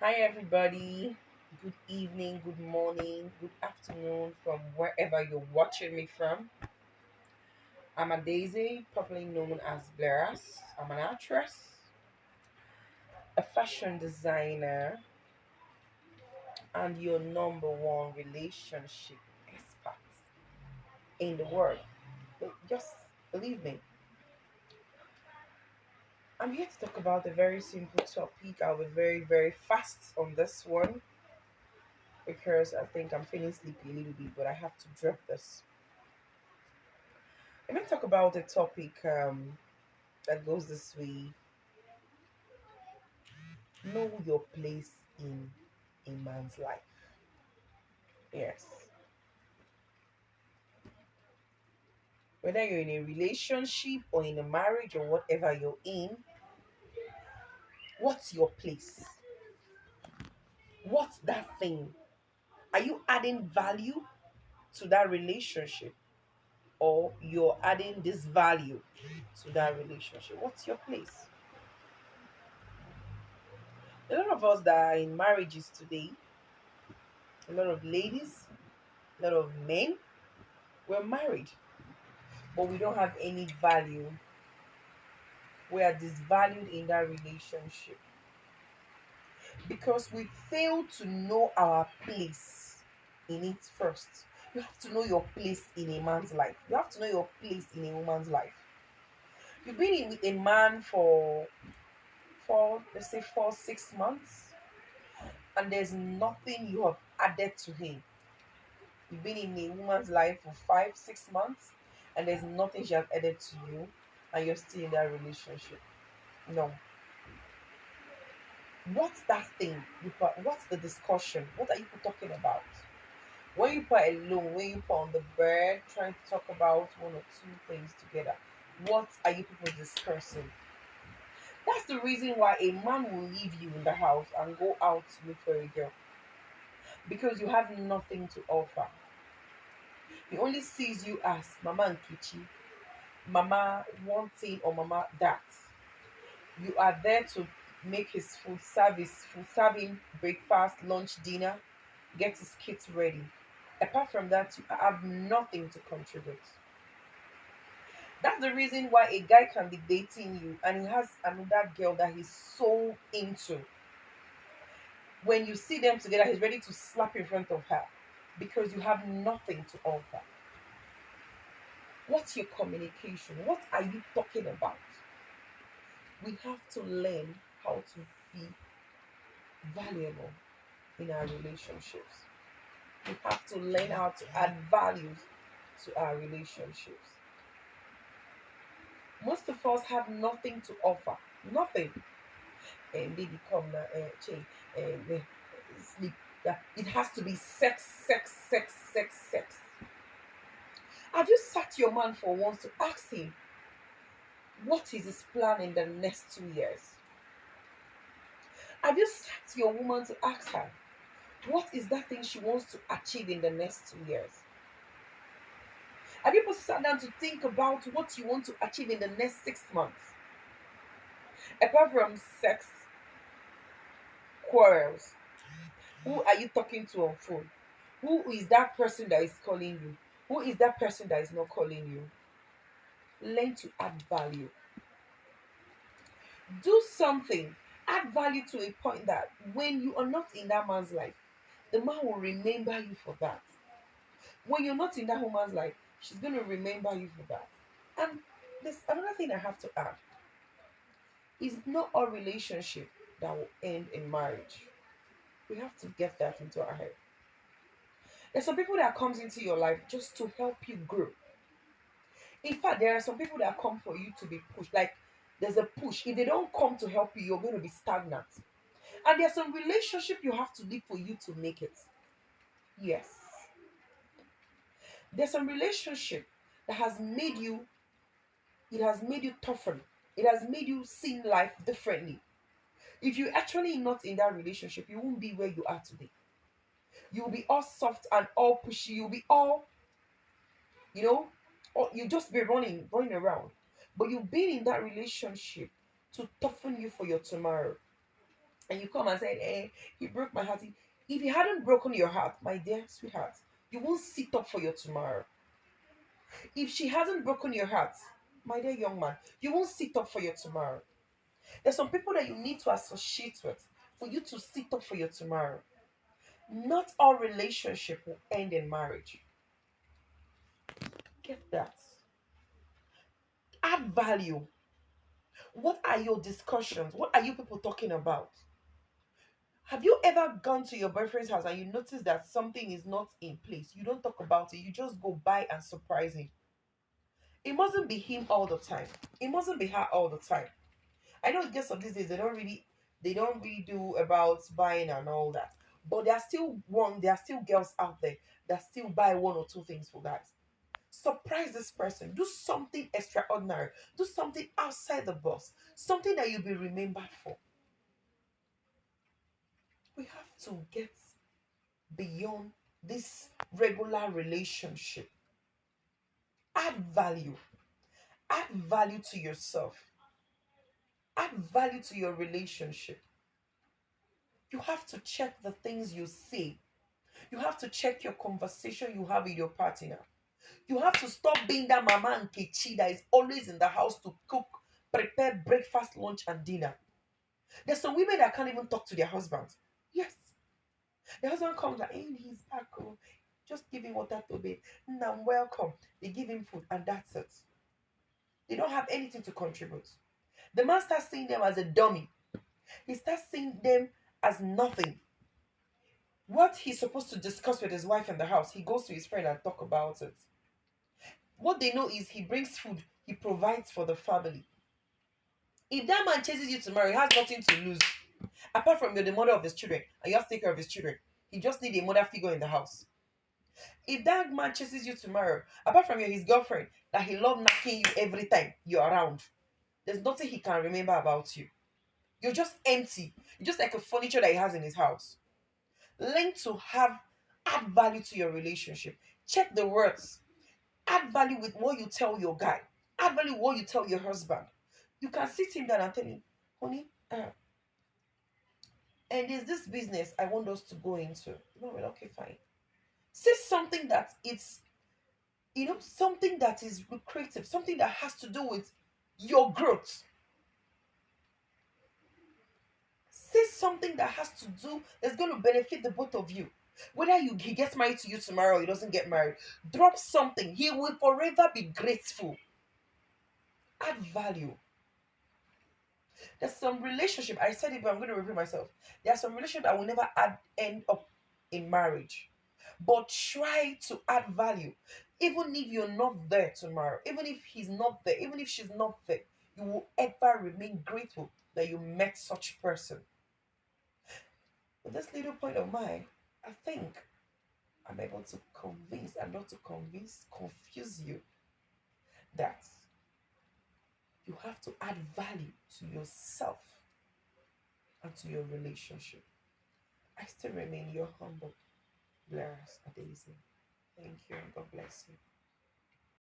Hi, everybody. Good evening, good morning, good afternoon from wherever you're watching me from. I'm a Daisy, popularly known as Blairas. I'm an actress, a fashion designer, and your number one relationship expert in the world. Just believe me, I'm here to talk about a very simple topic. I'll be very fast on this one because I think I'm feeling sleepy a little bit, but I have to drop this. Let me talk about a topic that goes this way. Know your place in a man's life. Yes. Whether you're in a relationship or in a marriage or whatever you're in, what's your place? What's that thing? Are you adding value to that relationship or you're adding this value to that relationship? What's your place? A lot of us that are in marriages today, a lot of ladies, a lot of men, we're married, but we don't have any value. We are disvalued in that relationship because we fail to know our place in it first. You have to know your place in a man's life. You have to know your place in a woman's life. You've been in with a man for let's say 4 6 months, and there's nothing you have added to him. You've been in a woman's life for 5 6 months, and there's nothing she has added to you, and you're still in that relationship. No. What's that thing you put? What's the discussion? What are you talking about? When you put alone, when you put on the bed, trying to talk about one or two things together, what are you people discussing? That's the reason why a man will leave you in the house and go out to look for a girl because you have nothing to offer. He only sees you as Mama and Kichi, Mama one thing or Mama that. You are there to make his food service, food serving, breakfast, lunch, dinner, get his kids ready. Apart from that, you have nothing to contribute. That's the reason why a guy can be dating you and he has another girl that he's so into. When you see them together, he's ready to slap in front of her because you have nothing to offer. What's your communication? What are you talking about? We have to learn how to be valuable in our relationships. We have to learn how to add values to our relationships. Most of us have nothing to offer. Nothing. And baby come now, change, and sleep. That it has to be sex, sex, sex, sex, sex. Have you sat your man for once to ask him what is his plan in the next 2 years? Have you sat your woman to ask her what is that thing she wants to achieve in the next 2 years? Have you ever sat down to think about what you want to achieve in the next 6 months? Apart from sex, quarrels, who are you talking to on phone? Who is that person that is calling you? Who is that person that is not calling you? Learn to add value. Do something. Add value to a point that when you are not in that man's life, the man will remember you for that. When you're not in that woman's life, she's going to remember you for that. And there's another thing I have to add is not all relationship that will end in marriage. We have to get that into our head. There's some people that comes into your life just to help you grow. In fact, there are some people that come for you to be pushed. Like there's a push. If they don't come to help you, you're going to be stagnant. And there's some relationship you have to live for you to make it. Yes. There's some relationship that has made you, it has made you toughen. It has made you see life differently. If you're actually not in that relationship, you won't be where you are today. You'll be all soft and all pushy. You'll be all, you know, or you just be running around. But you've been in that relationship to toughen you for your tomorrow. and you come and say, he broke my heart. If he hadn't broken your heart, my dear sweetheart, you won't sit up for your tomorrow. If she hasn't broken your heart, my dear young man, you won't sit up for your tomorrow. There's some people that you need to associate with for you to sit up for your tomorrow. Not all relationship will end in marriage. Get that. Add value. What are your discussions? What are you people talking about? Have you ever gone to your boyfriend's house and you notice that something is not in place? You don't talk about it, you just go by and surprise him. It mustn't be him all the time. It mustn't be her all the time. I know girls of these days they don't really do about buying and all that. But there are still girls out there that still buy one or two things for guys. Surprise this person. Do something extraordinary. Do something outside the box. Something that you'll be remembered for. We have to get beyond this regular relationship. Add value. Add value to yourself. Add value to your relationship. You have to check the things you say. You have to check your conversation you have with your partner. You have to stop being that mama and Kechi that is always in the house to cook, prepare breakfast, lunch, and dinner. There's some women that can't even talk to their husbands. Yes. The husband comes like, hey, he's back. Oh. Just give him water to bathe. Now, welcome. They give him food, and that's it. They don't have anything to contribute. The man starts seeing them as a dummy. He starts seeing them as nothing. What he's supposed to discuss with his wife in the house, he goes to his friend and talk about it. What they know is he brings food, he provides for the family. If that man chases you tomorrow, he has nothing to lose. Apart from you're the mother of his children and you have to take care of his children. He just need a mother figure in the house. If that man chases you tomorrow, apart from you're his girlfriend, that he love knocking you every time you're around, there's nothing he can remember about you. You're just empty. You're just like a furniture that he has in his house. Learn to add value to your relationship. Check the words. Add value with what you tell your guy. Add value what you tell your husband. You can sit him down and tell him, honey, and there's this business I want us to go into. No, well, okay, fine. Say something that it's, something that is lucrative, something that has to do with your growth. Say something that has to do that's going to benefit the both of you. Whether he gets married to you tomorrow or he doesn't get married, drop something. He will forever be grateful. Add value. There's some relationship, I said it, but I'm going to repeat myself. There are some relationship that will never end up in marriage. But try to add value. Even if you're not there tomorrow, even if he's not there, even if she's not there, you will ever remain grateful that you met such person. With this little point of mine, I think I'm able to convince and not to confuse you that you have to add value to yourself and to your relationship. I still remain your humble Blair's Daisy. Thank you and God bless you.